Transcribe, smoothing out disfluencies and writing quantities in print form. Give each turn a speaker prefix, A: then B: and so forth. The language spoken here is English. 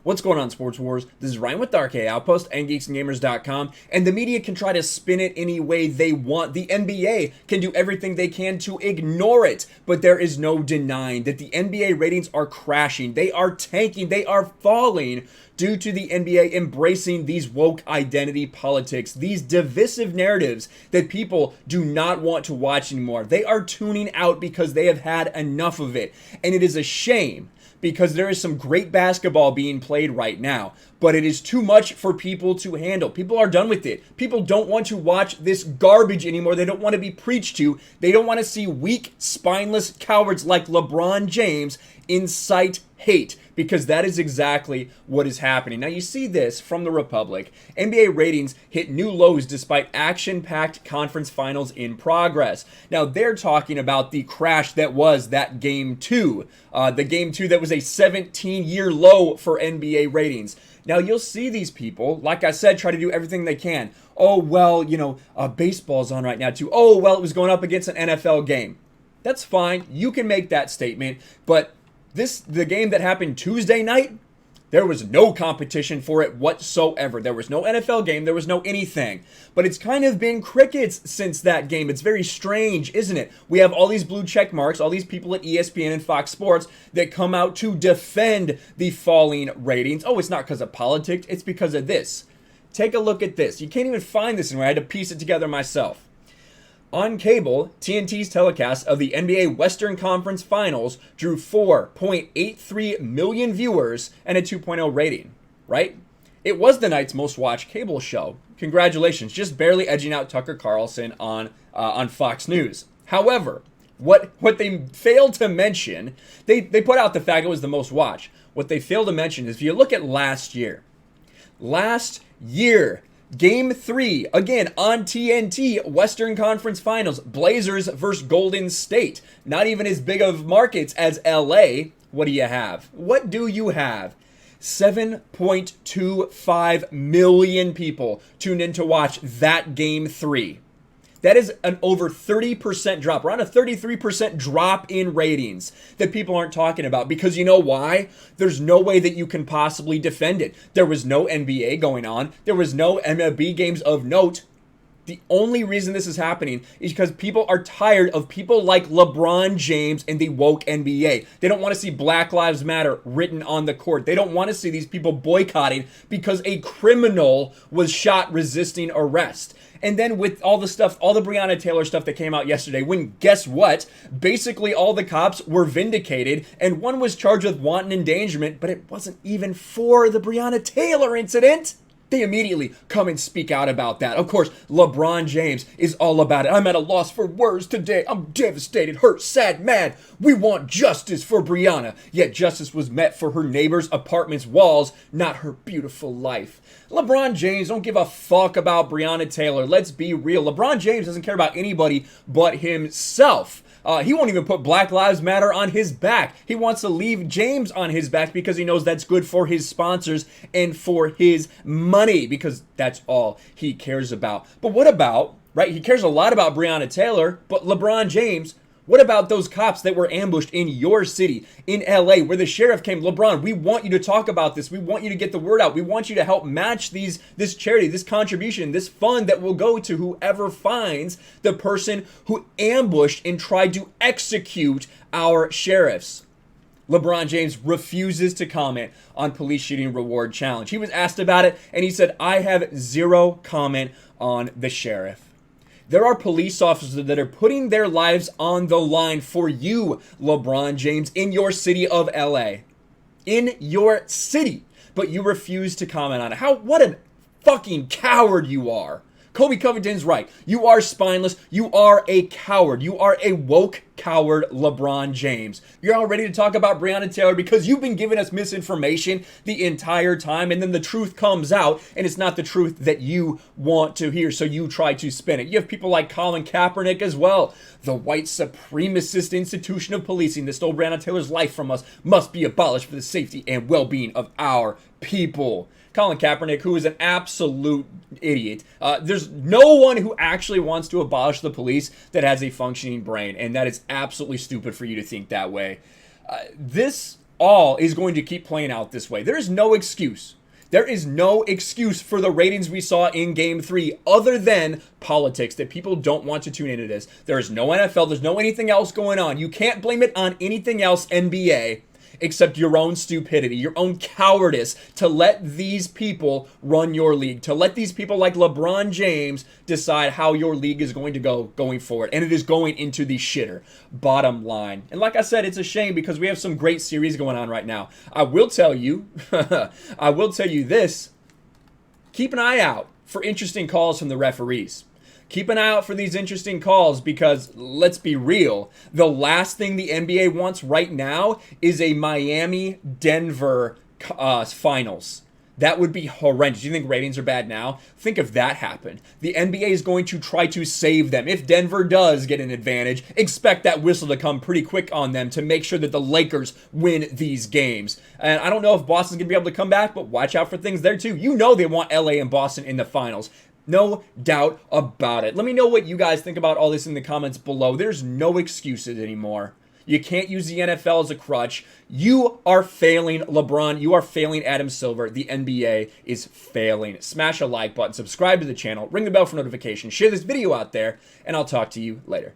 A: What's going on, Sports Wars? This is Ryan with Dark Outpost and GeeksandGamers.com, and the media can try to spin it any way they want. The NBA can do everything they can to ignore it, but there is no denying that the NBA ratings are crashing. They are tanking. They are falling due to the NBA embracing these woke identity politics, these divisive narratives that people do not want to watch anymore. They are tuning out because they have had enough of it, and it is a shame, because there is some great basketball being played right now, but it is too much for people to handle. People are done with it. People don't want to watch this garbage anymore. They don't want to be preached to. They don't want to see weak, spineless cowards like LeBron James incite hate, because that is exactly what is happening. Now, you see this from the Republic. NBA ratings hit new lows despite action-packed conference finals in progress. Now, they're talking about the crash that was that Game 2. The Game 2 that was a 17-year low for NBA ratings. Now, you'll see these people, like I said, try to do everything they can. Oh, well, baseball's on right now, too. Oh, well, it was going up against an NFL game. That's fine. You can make that statement, but the game that happened Tuesday night, there was no competition for it whatsoever. There was no NFL game. There was no anything. But it's kind of been crickets since that game. It's very strange, isn't it? We have all these blue check marks, all these people at ESPN and Fox Sports that come out to defend the falling ratings. Oh, it's not because of politics. It's because of this. Take a look at this. You can't even find this anywhere. I had to piece it together myself. On cable, TNT's telecast of the NBA Western Conference Finals drew 4.83 million viewers and a 2.0 rating, right? It was the night's most watched cable show. Congratulations, just barely edging out Tucker Carlson on Fox News. However, what they failed to mention, they put out the fact it was the most watched. What they failed to mention is if you look at last year, Game 3, again, on TNT, Western Conference Finals, Blazers versus Golden State. Not even as big of markets as LA. What do you have? 7.25 million people tuned in to watch that Game 3. That is an over 30% drop, around a 33% drop in ratings that people aren't talking about. Because you know why? There's no way that you can possibly defend it. There was no NBA going on. There was no MLB games of note. The only reason this is happening is because people are tired of people like LeBron James and the woke NBA. They don't want to see Black Lives Matter written on the court. They don't want to see these people boycotting because a criminal was shot resisting arrest. And then with all the stuff, all the Breonna Taylor stuff that came out yesterday, when guess what? Basically all the cops were vindicated and one was charged with wanton endangerment, but it wasn't even for the Breonna Taylor incident. They immediately come and speak out about that. Of course, LeBron James is all about it. I'm at a loss for words today. I'm devastated, hurt, sad, mad. We want justice for Breonna. Yet justice was met for her neighbor's apartment's walls, not her beautiful life. LeBron James don't give a fuck about Breonna Taylor. Let's be real. LeBron James doesn't care about anybody but himself. He won't even put Black Lives Matter on his back. He wants to leave James on his back because he knows that's good for his sponsors and for his money, because that's all he cares about. But what about, right? He cares a lot about Breonna Taylor, but LeBron James, what about those cops that were ambushed in your city, in LA, where the sheriff came? LeBron, we want you to talk about this. We want you to get the word out. We want you to help match this charity, this contribution, this fund that will go to whoever finds the person who ambushed and tried to execute our sheriffs. LeBron James refuses to comment on police shooting reward challenge. He was asked about it, and he said, I have zero comment on the sheriff. There are police officers that are putting their lives on the line for you, LeBron James, in your city of LA. In your city. But you refuse to comment on it. What a fucking coward you are. Kobe Covington's right. You are spineless. You are a coward. You are a woke coward, LeBron James. You're all ready to talk about Breonna Taylor because you've been giving us misinformation the entire time, and then the truth comes out, and it's not the truth that you want to hear, so you try to spin it. You have people like Colin Kaepernick as well. The white supremacist institution of policing that stole Breonna Taylor's life from us must be abolished for the safety and well-being of our people. Colin Kaepernick, who is an absolute idiot. There's no one who actually wants to abolish the police that has a functioning brain, and that is absolutely stupid for you to think that way. This all is going to keep playing out this way. There is no excuse. There is no excuse for the ratings we saw in Game 3 other than politics, that people don't want to tune into this. There is no NFL. There's no anything else going on. You can't blame it on anything else, NBA, except your own stupidity, your own cowardice to let these people run your league, to let these people like LeBron James decide how your league is going to go going forward. And it is going into the shitter, bottom line. And like I said, it's a shame because we have some great series going on right now. I will tell you, I will tell you this, keep an eye out for interesting calls from the referees. Keep an eye out for these interesting calls because, let's be real, the last thing the NBA wants right now is a Miami-Denver finals. That would be horrendous. You think ratings are bad now? Think if that happened. The NBA is going to try to save them. If Denver does get an advantage, expect that whistle to come pretty quick on them to make sure that the Lakers win these games. And I don't know if Boston's going to be able to come back, but watch out for things there too. You know they want LA and Boston in the finals. No doubt about it. Let me know what you guys think about all this in the comments below. There's no excuses anymore. You can't use the NFL as a crutch. You are failing LeBron. You are failing Adam Silver. The NBA is failing. Smash a like button. Subscribe to the channel. Ring the bell for notifications. Share this video out there. And I'll talk to you later.